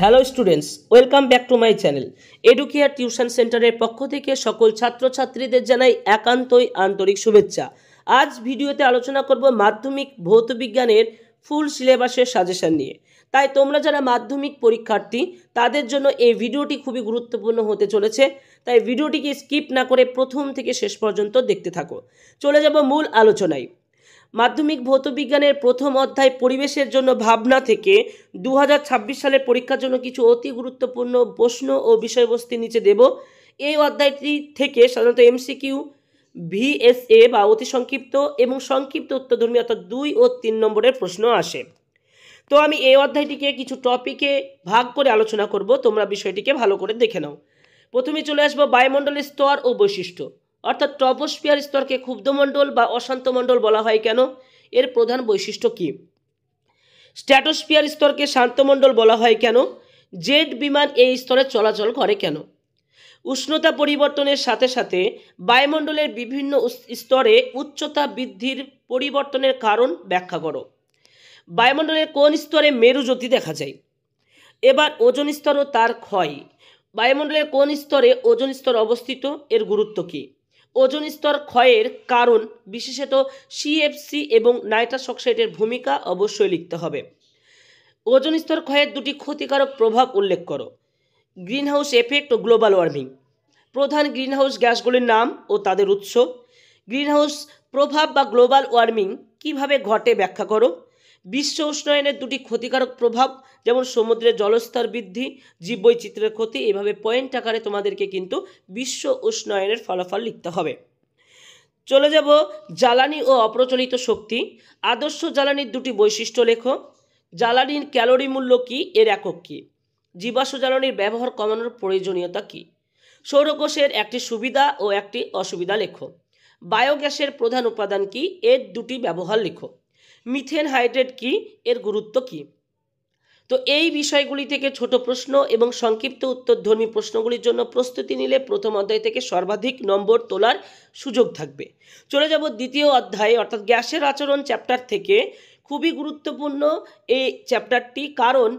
Hello students, welcome back to my channel. Educare tuition সেন্টারের পক্ষ থেকে সকল ছাত্রছাত্রীদের জানাই একান্তই আন্তরিক শুভেচ্ছা। আজ ভিডিওতে আলোচনা করব মাধ্যমিক ভৌত বিজ্ঞানের ফুল সিলেবাসের সাজেশন নিয়ে। তাই তোমরা যারা মাধ্যমিক পরীক্ষার্থী তাদের জন্য এই ভিডিওটি খুবই গুরুত্বপূর্ণ হতে চলেছে। তাই ভিডিওটিকে স্কিপ না করে প্রথম থেকে শেষ পর্যন্ত দেখতে থাকো। চলে যাব মূল আলোচনায়। মাধ্যমিক ভৌত বিজ্ঞানের প্রথম অধ্যায় পরিবেশের জন্য ভাবনা থেকে 2026 সালের পরীক্ষার জন্য কিছু অতি গুরুত্বপূর্ণ প্রশ্ন ও বিষয়বস্তু নিচে দেব। এই অধ্যায়টি থেকে সাধারণত এমসিকিউ, ভিএসএ বা অতি সংক্ষিপ্ত এবং সংক্ষিপ্ত উত্তরধর্মী অর্থাৎ 2 ও 3 নম্বরের প্রশ্ন আসে। তো আমি এই অধ্যায়টিকে কিছু টপিকে ভাগ করে আলোচনা করব, তোমরা বিষয়টিকে ভালো করে দেখে নাও। প্রথমে চলে আসবো বায়ুমণ্ডলের স্তর ও বৈশিষ্ট্য, অর্থাৎ ট্রপোস্ফিয়ার স্তরকে ক্ষুব্ধমণ্ডল বা অশান্ত মণ্ডল বলা হয় কেন, এর প্রধান বৈশিষ্ট্য কী? স্ট্র্যাটোস্ফিয়ার স্তরকে শান্তমণ্ডল বলা হয় কেন? জেট বিমান এই স্তরে চলাচল করে কেন? উষ্ণতা পরিবর্তনের সাথে সাথে বায়ুমণ্ডলের বিভিন্ন স্তরে উচ্চতা বৃদ্ধির পরিবর্তনের কারণ ব্যাখ্যা করো। বায়ুমণ্ডলের কোন স্তরে মেরুজ্যোতি দেখা যায়? এবার ওজোন স্তর ও তার ক্ষয়। বায়ুমণ্ডলের কোন স্তরে ওজোন স্তর অবস্থিত, এর গুরুত্ব কী? ওজোন স্তর ক্ষয়ের কারণ, বিশেষত সিএফসি এবং নাইট্রাস অক্সাইডের ভূমিকা অবশ্যই লিখতে হবে। ওজোন স্তর ক্ষয়ের দুটি ক্ষতিকারক প্রভাব উল্লেখ করো। গ্রিনহাউস এফেক্ট ও গ্লোবাল ওয়ার্মিং। প্রধান গ্রিনহাউস গ্যাসগুলির নাম ও তাদের উৎস। গ্রিনহাউস প্রভাব বা গ্লোবাল ওয়ার্মিং কিভাবে ঘটে ব্যাখ্যা করো। বিশ্ব উষ্ণায়নের দুটি ক্ষতিকারক প্রভাব, যেমন সমুদ্রের জলস্তর বৃদ্ধি, জীববৈচিত্র্যের ক্ষতি। এভাবে পয়েন্ট আকারে তোমাদেরকে কিন্তু বিশ্ব উষ্ণায়নের ফলাফল লিখতে হবে। চলে যাব জ্বালানি ও অপ্রচলিত শক্তি। আদর্শ জ্বালানির দুটি বৈশিষ্ট্য লেখো। জ্বালানির ক্যালোরি মূল্য কী, এর একক কী? জীবাশ্ম জ্বালানির ব্যবহার কমানোর প্রয়োজনীয়তা কী? সৌরকোষের একটি সুবিধা ও একটি অসুবিধা লেখো। বায়োগ্যাসের প্রধান উপাদান কী, এর দুটি ব্যবহার লেখো। মিথেন হাইড্রেট কী, এর গুরুত্ব কী? তো এই বিষয়গুলি থেকে ছোট প্রশ্ন এবং সংক্ষিপ্ত উত্তরধর্মী প্রশ্নগুলির জন্য প্রস্তুতি নিলে প্রথম অধ্যায় থেকে সর্বাধিক নম্বর তোলার সুযোগ থাকবে। চলে যাব দ্বিতীয় অধ্যায়ে, অর্থাৎ গ্যাসের আচরণ চ্যাপ্টার থেকে। খুবই গুরুত্বপূর্ণ এই চ্যাপ্টারটি, কারণ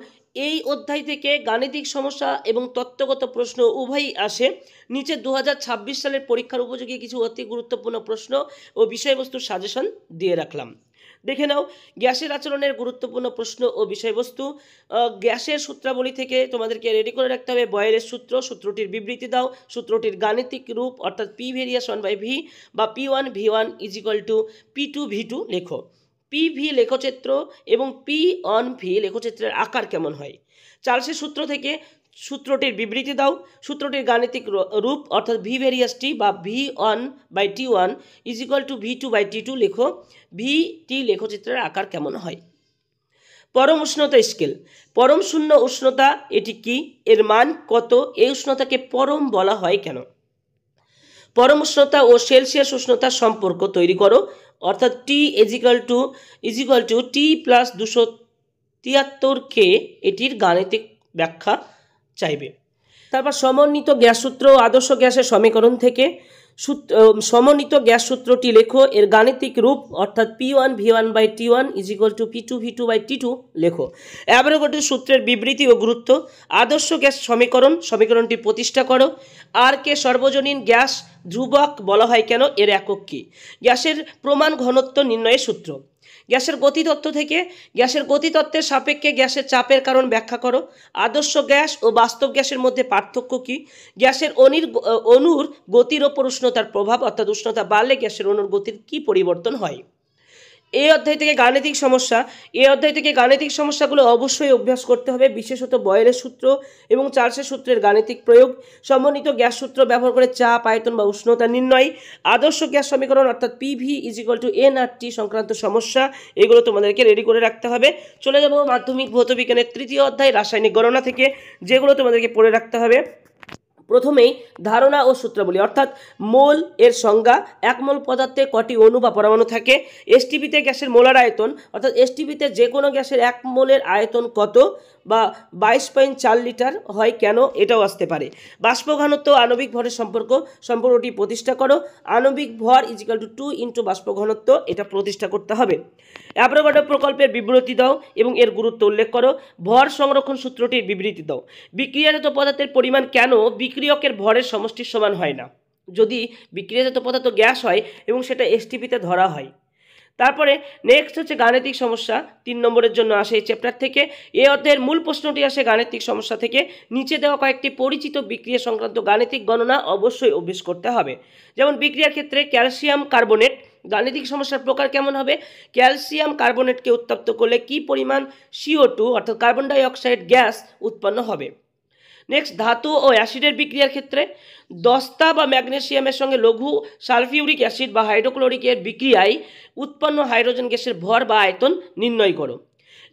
এই অধ্যায় থেকে গাণিতিক সমস্যা এবং তত্ত্বগত প্রশ্ন উভয়ই আসে। নিচে 2026 সালের পরীক্ষার উপযোগী কিছু অতি গুরুত্বপূর্ণ প্রশ্ন ও বিষয়বস্তুর সাজেশন দিয়ে রাখলাম। দেখে নাও গ্যাসের আচরণের গুরুত্বপূর্ণ প্রশ্ন ও বিষয়বস্তু। গ্যাসের সূত্রাবলী থেকে তোমাদেরকে রেডি করে রাখতে হবে বয়েলের সূত্র। সূত্রটির বিবৃতি দাও। সূত্রটির গাণিতিক রূপ অর্থাৎ পি ভেরিয়াস 1/v বা P1V1 = P2V2 লেখো। PV লেখচিত্র এবং P1V লেখচিত্রের আকার কেমন হয়? চার্লসের সূত্র থেকে সূত্রটির বিবৃতি দাও। সূত্রটির গাণিতিক রূপ অর্থাৎ V ভেরিয়াস T বা V1/T1 = V2/T2 লেখো। VT লেখচিত্রের আকার কেমন হয়? পরম উষ্ণতা স্কেল। পরম শূন্য উষ্ণতা এটি কি, এর মান কত, এই উষ্ণতাকে পরম বলা হয় কেন? পরম উষ্ণতা ও সেলসিয়াস উষ্ণতার সম্পর্ক তৈরি করো, অর্থাৎ T = T+273K, এটির গাণিতিক ব্যাখ্যা চাইবে। তারপর সমন্বিত গ্যাস সূত্র ও আদর্শ গ্যাসের সমীকরণ থেকে সমন্বিত গ্যাস সূত্রটি লেখো। এর গাণিতিক রূপ অর্থাৎ P1V1/T1 = P2V2/T2 লেখো। অ্যাভোগাড্রো সূত্রের বিবৃতি ও গুরুত্ব। আদর্শ গ্যাস সমীকরণটি প্রতিষ্ঠা করো। আর কে সর্বজনীন গ্যাস ধ্রুবক বলা হয় কেন, এর একক কী? গ্যাসের প্রমাণ ঘনত্ব নির্ণয়ের সূত্র। গ্যাসের গতিতত্ত্ব থেকে গ্যাসের গতিতত্ত্বের সাপেক্ষে গ্যাসের চাপের কারণ ব্যাখ্যা করো। আদর্শ গ্যাস ও বাস্তব গ্যাসের মধ্যে পার্থক্য কী? গ্যাসের অণুর গতির ওপর উষ্ণতার প্রভাব, অর্থাৎ উষ্ণতা বাড়লে গ্যাসের অণুর গতির কী পরিবর্তন হয়? এই অধ্যায় থেকে গাণিতিক সমস্যা। এই অধ্যায় থেকে গাণিতিক সমস্যাগুলো অবশ্যই অভ্যাস করতে হবে, বিশেষত বয়েলের সূত্র এবং চার্লসের সূত্রের গাণিতিক প্রয়োগ। সমন্বিত গ্যাস সূত্র ব্যবহার করে চাপ, আয়তন বা উষ্ণতা নির্ণয়। আদর্শ গ্যাস সমীকরণ অর্থাৎ PV = nRT সংক্রান্ত সমস্যা, এগুলো তোমাদেরকে রেডি করে রাখতে হবে। চলে যাব মাধ্যমিক ভৌত বিজ্ঞানের তৃতীয় অধ্যায় রাসায়নিক গণনা থেকে, যেগুলো তোমাদেরকে পড়ে রাখতে হবে। প্রথমেই ধারণা ও সূত্রাবলী, অর্থাৎ মোল এর সংজ্ঞা। এক মোল পদার্থে কটি অণু বা পরমাণু থাকে? এসটিপিতে গ্যাসের মোলার আয়তন, অর্থাৎ এসটিপিতে যে কোনো গ্যাসের এক মোলের আয়তন কত? বা 22.4 লিটার হয় কেন, এটাও আসতে পারে। বাষ্প ঘনত্ব আণবিক ভরের সম্পর্কটি প্রতিষ্ঠা করো। আণবিক ভর ইজিক্যাল টু 2 ইন্টু বাষ্প ঘনত্ব, এটা প্রতিষ্ঠা করতে হবে। অ্যাভোগাড্রো প্রকল্পের বিবৃতি দাও এবং এর গুরুত্ব উল্লেখ করো। ভর সংরক্ষণ সূত্রটির বিবৃতি দাও। বিক্রিয়াজাত পদার্থের পরিমাণ কেন বিক্রিয়কের ভরের সমষ্টির সমান হয় না, যদি বিক্রিয়াজাত পদার্থ গ্যাস হয় এবং সেটা এসটিপিতে ধরা হয়। তারপরে নেক্সট হচ্ছে গাণিতিক সমস্যা, 3 নম্বরের জন্য আসে এই চ্যাপ্টার থেকে। এই অধ্যায়ের মূল প্রশ্নটি আসে গাণিতিক সমস্যা থেকে। নিচে দেওয়া কয়েকটি পরিচিত বিক্রিয়া সংক্রান্ত গাণিতিক গণনা অবশ্যই অভ্যেস করতে হবে। যেমন বিক্রিয়ার ক্ষেত্রে ক্যালসিয়াম কার্বনেট, গাণিতিক সমস্যার প্রকার কেমন হবে, ক্যালসিয়াম কার্বনেটকে উত্তপ্ত করলে কি পরিমাণ CO2 অর্থাৎ কার্বন ডাই অক্সাইড গ্যাস উৎপন্ন হবে। নেক্সট ধাতু ও অ্যাসিডের বিক্রিয়ার ক্ষেত্রে দস্তা বা ম্যাগনেসিয়ামের সঙ্গে লঘু সালফিউরিক অ্যাসিড বা হাইড্রোক্লোরিকের বিক্রিয়ায় উৎপন্ন হাইড্রোজেন গ্যাসের ভর বা আয়তন নির্ণয় করো।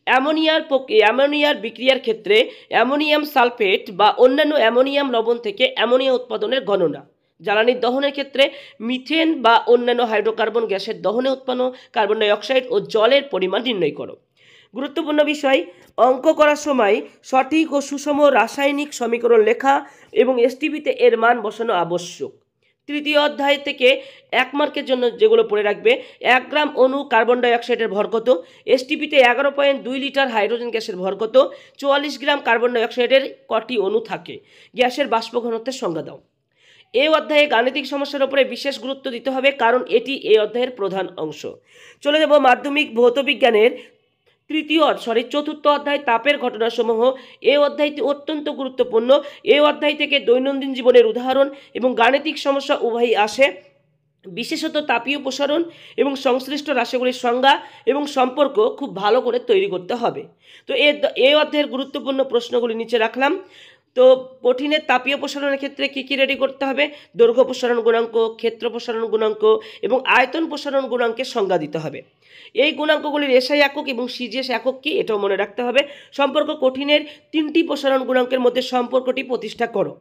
অ্যামোনিয়ার বিক্রিয়ার ক্ষেত্রে অ্যামোনিয়াম সালফেট বা অন্যান্য অ্যামোনিয়াম লবণ থেকে অ্যামোনিয়া উৎপাদনের গণনা। জ্বালানির দহনের ক্ষেত্রে মিথেন বা অন্যান্য হাইড্রোকার্বন গ্যাসের দহনে উৎপন্ন কার্বন ডাই অক্সাইড ও জলের পরিমাণ নির্ণয় করো। গুরুত্বপূর্ণ বিষয়, অঙ্ক করার সময় সঠিক ও সুষম রাসায়নিক সমীকরণ লেখা এবং এসটিপিতে এর মান বসানো আবশ্যক। তৃতীয় অধ্যায় থেকে 1 মার্কের জন্য যেগুলো পড়ে রাখবে, 1 গ্রাম অণু কার্বন ডাই অক্সাইডের ভর কত, এসটিপিতে 11.2 লিটার হাইড্রোজেন গ্যাসের ভর কত, 44 গ্রাম কার্বন ডাই অক্সাইডের কটি অণু থাকে, গ্যাসের বাষ্প ঘনত্বের সংজ্ঞা দাও। এই অধ্যায়ে গাণিতিক সমস্যার উপরে বিশেষ গুরুত্ব দিতে হবে, কারণ এটি এই অধ্যায়ের প্রধান অংশ। চলে যাব মাধ্যমিক ভৌতবিজ্ঞানের চতুর্থ অধ্যায় তাপের ঘটনাসমূহ। এই অধ্যায়টি অত্যন্ত গুরুত্বপূর্ণ। এই অধ্যায় থেকে দৈনন্দিন জীবনের উদাহরণ এবং গাণিতিক সমস্যা উভয়ই আসে। বিশেষত তাপীয় প্রসারণ এবং সংশ্লিষ্ট রাশিগুলির সংজ্ঞা এবং সম্পর্ক খুব ভালো করে তৈরি করতে হবে। তো এই অধ্যায়ের গুরুত্বপূর্ণ প্রশ্নগুলি নিচে রাখলাম। তো কঠিনের তাপীয় প্রসারণের ক্ষেত্রে কী কী রেডি করতে হবে, দৈর্ঘ্য প্রসারণ গুণাঙ্ক, ক্ষেত্র প্রসারণ গুণাঙ্ক এবং আয়তন প্রসারণ গুণাঙ্কের সংজ্ঞা দিতে হবে। এই গুণাঙ্কগুলির এসআই একক এবং সিজিএস একক কি, এটাও মনে রাখতে হবে। সম্পর্ক কঠিনের 3টি প্রসারণ গুণাঙ্কের মধ্যে সম্পর্কটি প্রতিষ্ঠা করো।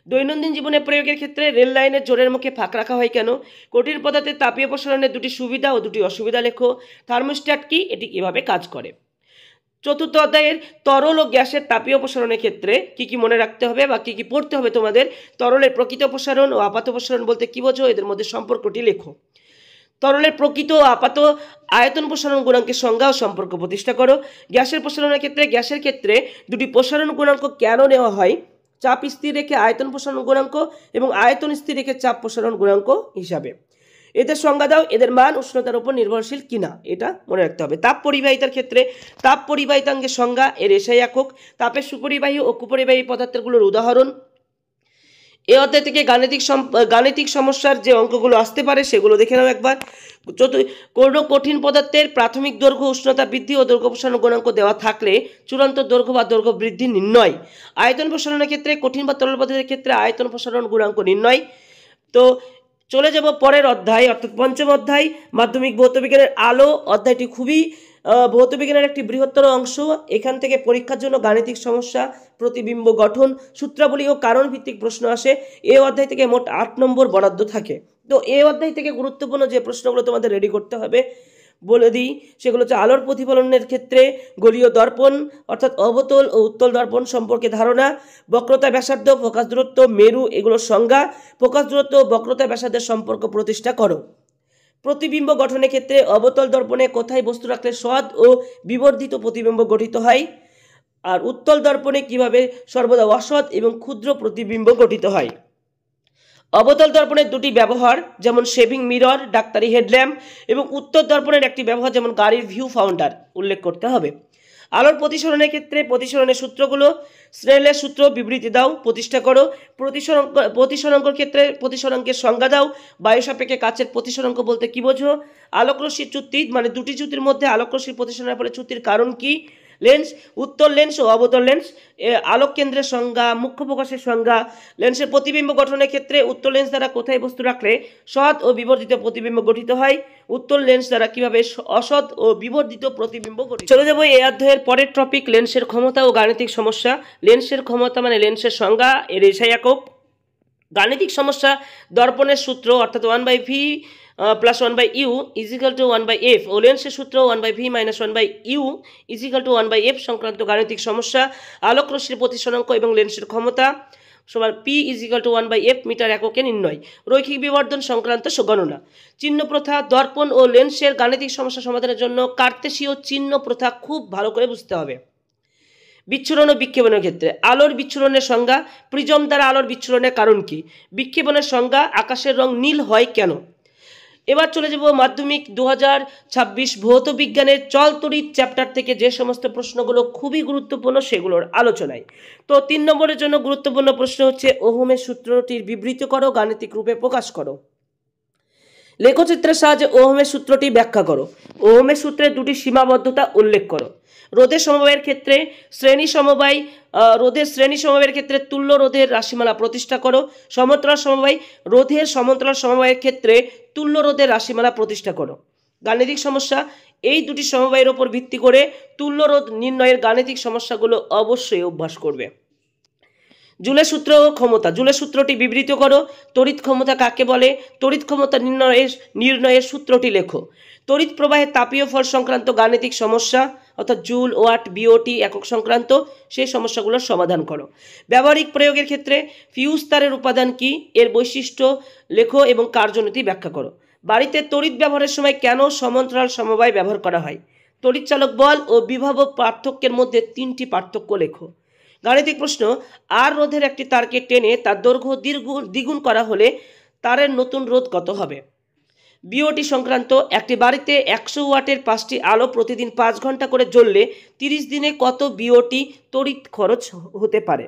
দৈনন্দিন জীবনে প্রয়োগের ক্ষেত্রে রেল লাইনের জোরের মুখে ফাঁক রাখা হয় কেন, কঠিন পদার্থের তাপীয় প্রসারণের 2টি সুবিধা ও 2টি অসুবিধা লেখো। থার্মোস্ট্যাট কি, এটি কিভাবে কাজ করে। চতুর্থ অধ্যায়ের তরল ও গ্যাসের তাপীয় প্রসারণের ক্ষেত্রে কি কি মনে রাখতে হবে বা কি কি পড়তে হবে তোমাদের। তরলের প্রকৃত প্রসারণ ও আপাত প্রসারণ বলতে কি বোঝো, এদের মধ্যে সম্পর্কটি লেখো। তরলের প্রকৃত ও আপাত আয়তন প্রসারণ গুণাঙ্কের সংজ্ঞা ও সম্পর্ক প্রতিষ্ঠা করো। গ্যাসের প্রসারণের ক্ষেত্রে 2টি প্রসারণ গুণাঙ্ক কেন নেওয়া হয়, চাপ স্থির রেখে আয়তন প্রসারণ গুণাঙ্ক এবং আয়তন স্থির রেখে চাপ প্রসারণ গুণাঙ্ক হিসাবে। এদের সংজ্ঞা দাও, এদের মান উষ্ণতার উপর নির্ভরশীল কিনা, এটা মনে রাখতে হবে। তাপ পরিবাহিতার ক্ষেত্রে তাপ পরিবাহিতাঙ্গের সংজ্ঞা, এর এসআই একক, তাপের সুপরিবাহী ও কুপরিবাহী পদার্থগুলোর উদাহরণ। এই অধ্যায় থেকে গাণিতিক সমস্যার যে অঙ্কগুলো আসতে পারে সেগুলো দেখে নাও একবার। কোনো কঠিন পদার্থের প্রাথমিক দৈর্ঘ্য উষ্ণতা বৃদ্ধি ও দৈর্ঘ্য প্রসারণ গুণাঙ্ক দেওয়া থাকলে চূড়ান্ত দৈর্ঘ্য বা দৈর্ঘ্য বৃদ্ধি নির্ণয়। আয়তন প্রসারণের ক্ষেত্রে কঠিন বা তরল পদার্থের ক্ষেত্রে আয়তন প্রসারণ গুণাঙ্ক নির্ণয়। তো চলে যাব পরের অধ্যায়, অর্থাৎ পঞ্চম অধ্যায় মাধ্যমিক ভৌতবিজ্ঞানের আলো। অধ্যায়টি খুবই ভৌতবিজ্ঞানের একটি বৃহত্তর অংশ। এখান থেকে পরীক্ষার জন্য গাণিতিক সমস্যা, প্রতিবিম্ব গঠন, সূত্রাবলী ও কারণ ভিত্তিক প্রশ্ন আসে। এই অধ্যায় থেকে মোট 8 নম্বর বরাদ্দ থাকে। তো এই অধ্যায় থেকে গুরুত্বপূর্ণ যে প্রশ্নগুলো তোমাদের রেডি করতে হবে বলে দিই, সেগুলো হচ্ছে আলোর প্রতিফলনের ক্ষেত্রে গোলীয় দর্পণ অর্থাৎ অবতল ও উত্তল দর্পণ সম্পর্কে ধারণা, বক্রতা ব্যাসার্ধ, ফোকাস দূরত্ব, মেরু এগুলোর সংজ্ঞা, ফোকাস দূরত্ব ও বক্রতা ব্যাসার্ধের সম্পর্ক প্রতিষ্ঠা করো। প্রতিবিম্ব গঠনের ক্ষেত্রে অবতল দর্পণে কোথায় বস্তু রাখলে সৎ ও বিবর্ধিত প্রতিবিম্ব গঠিত হয়, আর উত্তল দর্পণে কিভাবে সর্বদা অসৎ এবং ক্ষুদ্র প্রতিবিম্ব গঠিত হয়। অবতল দর্পণের 2টি ব্যবহার, যেমন শেভিং মিরর, ডাক্তারি হেডল্যাম্প, এবং উত্তর দর্পণের একটি ব্যবহার, যেমন গাড়ির ভিউ ফাউন্ডার উল্লেখ করতে হবে। আলোর প্রতিসরণের ক্ষেত্রে প্রতিসরণের সূত্রগুলো, স্নেলের সূত্র বিবৃতি দাও, প্রতিষ্ঠা করো। প্রতিসরাঙ্কর ক্ষেত্রে প্রতিসরাঙ্কের সংজ্ঞা দাও। বায়ু সাপেক্ষে কাচের প্রতিসরাঙ্ক বলতে কি বোঝো। আলোকরশ্মির চ্যুতি মানে 2টি চ্যুতির মধ্যে আলোকরশ্মির প্রতিসরণের ফলে চ্যুতির কারণ কি। লেন্স, উত্তল লেন্স ও অবতল লেন্স, আলোক কেন্দ্রের সংজ্ঞা, মুখ্য প্রকাশের সংজ্ঞা। লেন্সের প্রতিবিম্ব গঠনের ক্ষেত্রে উত্তল লেন্স দ্বারা কোথায় বস্তু রাখলে সৎ ও বিবর্ধিত প্রতিবিম্ব গঠিত হয়, উত্তল লেন্স দ্বারা কিভাবে অসৎ ও বিবর্ধিত প্রতিবিম্ব গঠিত। চলে যাবো এই অধ্যায়ের পরের টপিক, লেন্সের ক্ষমতা ও গাণিতিক সমস্যা। লেন্সের ক্ষমতা মানে লেন্সের সংজ্ঞা, এর এসআই একক। গাণিতিক সমস্যা, দর্পণের সূত্র অর্থাৎ 1/v plus 1/u is equal two 1/f ও লেন্সের সূত্র 1/v minus 1/u is equal two 1/f সংক্রান্ত গাণিতিক সমস্যা, আলোক রশ্মির প্রতিসরাঙ্ক এবং লেন্সের ক্ষমতা সমান p is equal two 1/f metre এককে নির্ণয়, রৈখিক বিবর্ধন সংক্রান্ত গণনা, চিহ্ন প্রথা, দর্পণ ও লেন্সের গাণিতিক সমস্যা সমাধানের জন্য কার্তেশীয় চিহ্ন প্রথা খুব ভালো করে বুঝতে হবে। বিচ্ছুরণ ও বিক্ষেপণের ক্ষেত্রে আলোর বিচ্ছুরণের সংজ্ঞা, প্রিজম দ্বারা আলোর বিচ্ছুরণের কারণ কি, বিক্ষেপণের সংজ্ঞা, আকাশের রং নীল হয় কেন। এবার চলে যাব মাধ্যমিক 2026 ভৌত বিজ্ঞানের চল তড়িৎ চ্যাপ্টার থেকে যে সমস্ত প্রশ্নগুলো খুবই গুরুত্বপূর্ণ সেগুলোর আলোচনায়। তো 3 নম্বরের জন্য গুরুত্বপূর্ণ প্রশ্ন হচ্ছে ওহমের সূত্রটির বিবৃত করো, গাণিতিক রূপে প্রকাশ করো। লেখচিত্রের সাহায্যে ওহমের সূত্রটি ব্যাখ্যা করো। ওহমের সূত্রের দুটি সীমাবদ্ধতা উল্লেখ করো। রোধের সমবায়ের ক্ষেত্রে রোধের শ্রেণী সমবায়ের ক্ষেত্রে তুল্য রোধের রাশিমালা প্রতিষ্ঠা করো। সমান্তরাল সমবায় রোধের সমান্তরাল সমবায়ের ক্ষেত্রে তুল্য রোধের রাশিমালা প্রতিষ্ঠা করো। গাণিতিক সমস্যা, এই দুটি সমবায়ের উপর ভিত্তি করে তুল্য রোধ নির্ণয়ের গাণিতিক সমস্যাগুলো অবশ্যই অভ্যাস করবে। জুলের সূত্র ও ক্ষমতা, জুলের সূত্রটি বিবৃত করো। তড়িৎ ক্ষমতা কাকে বলে, তড়িৎ ক্ষমতা নির্ণয়ের সূত্রটি লেখো। তড়িৎ প্রবাহের তাপীয় ফল সংক্রান্ত গাণিতিক সমস্যা অর্থাৎ জুল, ওয়াট, বিওটি একক সংক্রান্ত সেই সমস্যাগুলোর সমাধান করো। ব্যবহারিক প্রয়োগের ক্ষেত্রে ফিউজ তারের উপাদান কি, এর বৈশিষ্ট্য লেখো এবং কার্যনীতি ব্যাখ্যা করো। বাড়িতে তড়িৎ ব্যবহারের সময় কেন সমান্তরাল সমবায় ব্যবহার করা হয়। তড়িৎচালক বল ও বিভব পার্থক্যের মধ্যে 3টি পার্থক্য লেখো। গাণিতিক প্রশ্ন, আর রোধের একটি তারকে টেনে তার দৈর্ঘ্য দ্বিগুণ করা হলে তারের নতুন রোধ কত হবে। বিওটি সংক্রান্ত, একটি বাড়িতে 100 ওয়াটের 5টি আলো প্রতিদিন 5 ঘন্টা করে জ্বললে 30 দিনে কত বিওটি তড়িৎ খরচ হতে পারে।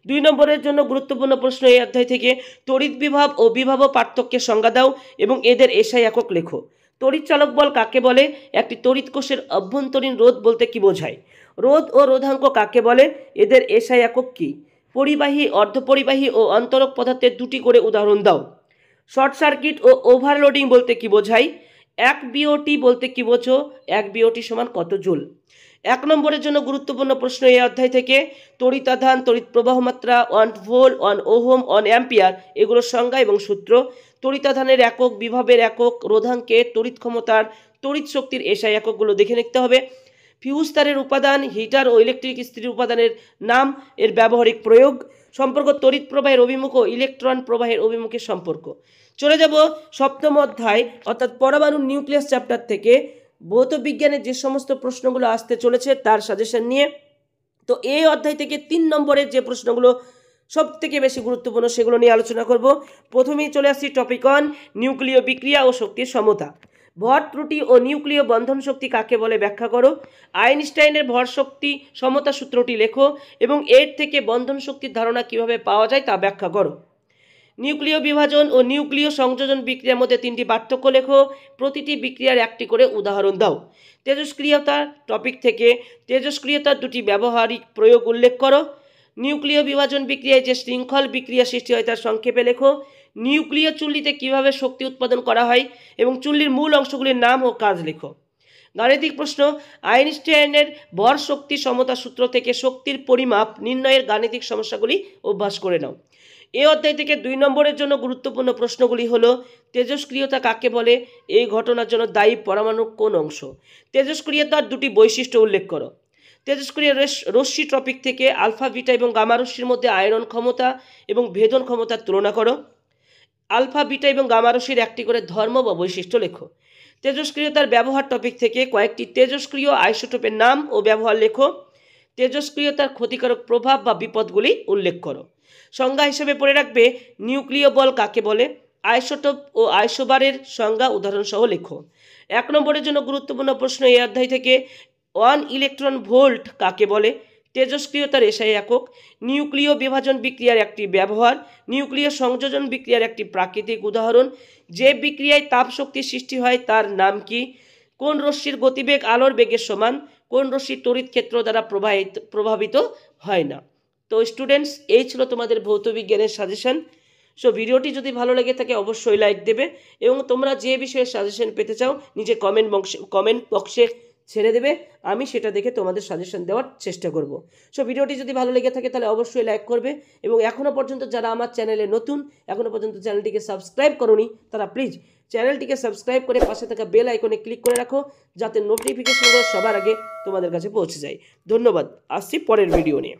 2 নম্বরের জন্য গুরুত্বপূর্ণ প্রশ্ন এই অধ্যায় থেকে তড়িৎ বিভব ও বিভব পার্থক্যের সংজ্ঞা দাও এবং এদের এসআই একক লেখো। তড়িৎ চালক বল কাকে বলে, একটি তড়িৎ কোষের অভ্যন্তরীণ রোধ বলতে কি বোঝায়। রোধ ও রোধাঙ্ক কাকে বলে, এদের এসআই একক কি। পরিবাহী, অর্ধপরিবাহী ও অন্তরক পদার্থের 2টি করে উদাহরণ দাও। শর্ট সার্কিট ও ওভারলোডিং বলতে কি বোঝায়। 1 বিওটি বলতে কি বোঝো, 1 বিওটি সমান কত জুল। 1 নম্বরের জন্য গুরুত্বপূর্ণ প্রশ্ন এই অধ্যায় থেকে তড়িতাধান, তড়িৎ প্রবাহ মাত্রা, 1 ভোল্ট, 1 ওহম, 1 অ্যাম্পিয়ার এগুলোর সংজ্ঞা এবং সূত্র, তড়িতাধানের একক, বিভবের একক, রোধাঙ্কের, তড়িৎ ক্ষমতার, তড়িৎ শক্তির এসআই এককগুলো দেখে নিতে হবে। ফিউজ তারের উপাদান, হিটার ও ইলেকট্রিক ইস্ত্রির উপাদানের নাম, এর ব্যবহারিক প্রয়োগ, সম্পর্ক তড়িৎ প্রবাহের অভিমুখ ও ইলেকট্রন প্রবাহের অভিমুখের সম্পর্ক। চলে যাব 7ম অধ্যায় অর্থাৎ পরমাণু নিউক্লিয়াস চ্যাপ্টার থেকে ভৌত বিজ্ঞানের যে সমস্ত প্রশ্নগুলো আসতে চলেছে তার সাজেশন নিয়ে। তো এই অধ্যায় থেকে 3 নম্বরের যে প্রশ্নগুলো সব থেকে বেশি গুরুত্বপূর্ণ সেগুলো নিয়ে আলোচনা করব। প্রথমেই চলে আসছি টপিক 1, নিউক্লিয় বিক্রিয়া ও শক্তির সমতা। ভর ত্রুটি ও নিউক্লিয় বন্ধন শক্তি কাকে বলে ব্যাখ্যা করো। আইনস্টাইনের ভর শক্তি সমতা সূত্রটি লেখো এবং এর থেকে বন্ধন শক্তির ধারণা কিভাবে পাওয়া যায় তা ব্যাখ্যা করো। নিউক্লিয় বিভাজন ও নিউক্লিয় সংযোজন বিক্রিয়ার মধ্যে 3টি পার্থক্য লেখো। প্রতিটি বিক্রিয়ার একটি করে উদাহরণ দাও। তেজস্ক্রিয়তা টপিক থেকে তেজস্ক্রিয়তার 2টি ব্যবহারিক প্রয়োগ উল্লেখ করো। নিউক্লিয় বিভাজন বিক্রিয়ায় যে শৃঙ্খল বিক্রিয়া সৃষ্টি হয় তার সংক্ষেপে লেখো। নিউক্লিয় চুল্লিতে কিভাবে শক্তি উৎপাদন করা হয় এবং চুল্লির মূল অংশগুলির নাম ও কাজ লেখো। গাণিতিক প্রশ্ন, আইনস্টাইনের ভর শক্তি সমতা সূত্র থেকে শক্তির পরিমাপ নির্ণয়ের গাণিতিক সমস্যাগুলি অভ্যাস করে নাও। এই অধ্যায় থেকে 2 নম্বরের জন্য গুরুত্বপূর্ণ প্রশ্নগুলি হলো তেজস্ক্রিয়তা কাকে বলে, এই ঘটনার জন্য দায়ী পরমাণুর কোন অংশ। তেজস্ক্রিয়তার 2টি বৈশিষ্ট্য উল্লেখ করো। তেজস্ক্রিয় রশ্মি টপিক থেকে আলফা, বিটা এবং গামা রশ্মির মধ্যে আয়রন ক্ষমতা এবং ভেদন ক্ষমতার তুলনা করো। আলফা, বিটা এবং গামা রশ্মির একটি করে ধর্ম বা বৈশিষ্ট্য লেখো। তেজস্ক্রিয়তার ব্যবহার টপিক থেকে কয়েকটি তেজস্ক্রিয় আইসোটোপের নাম ও ব্যবহার লেখো। তেজস্ক্রিয়তার ক্ষতিকারক প্রভাব বা বিপদগুলি উল্লেখ করো। সংজ্ঞা হিসেবে পড়ে রাখবে নিউক্লিয় বল কাকে বলে, আইসোটোপ ও আইসোবারের সংজ্ঞা উদাহরণসহ লেখো। 1 নম্বরের জন্য গুরুত্বপূর্ণ প্রশ্ন এই অধ্যায় থেকে 1 ইলেকট্রন ভোল্ট কাকে বলে, তেজস্ক্রিয়তার এসআই একক, নিউক্লিয় বিভাজন বিক্রিয়ার একটি ব্যবহার, নিউক্লিয় সংযোজন বিক্রিয়ার একটি প্রাকৃতিক উদাহরণ, যে বিক্রিয়ায় তাপ শক্তি সৃষ্টি হয় তার নাম কি, কোন রশ্মির গতিবেগ আলোর বেগের সমান, কোন রশ্মি তড়িৎ ক্ষেত্র দ্বারা প্রভাবিত হয় না। তো স্টুডেন্টস, এই ছিল তোমাদের ভৌত বিজ্ঞানের সাজেশন। সো ভিডিওটি যদি ভালো লেগে থাকে অবশ্যই লাইক দেবে এবং তোমরা যে বিষয়ে সাজেশন পেতে চাও নিচে কমেন্ট বক্সে ছেড়ে দেবে, আমি সেটা দেখে তোমাদের সাজেশন দেওয়ার চেষ্টা করব। সো ভিডিওটি যদি ভালো লেগে থাকে তাহলে অবশ্যই লাইক করবে, এবং এখনও পর্যন্ত যারা আমার চ্যানেলে নতুন, এখনও পর্যন্ত চ্যানেলটিকে সাবস্ক্রাইব করোনি, তারা প্লিজ চ্যানেলটিকে সাবস্ক্রাইব করে পাশে থাকা বেল আইকনে ক্লিক করে রাখো, যাতে নোটিফিকেশনগুলো সবার আগে তোমাদের কাছে পৌঁছে যায়। ধন্যবাদ, আসছি পরের ভিডিও নিয়ে।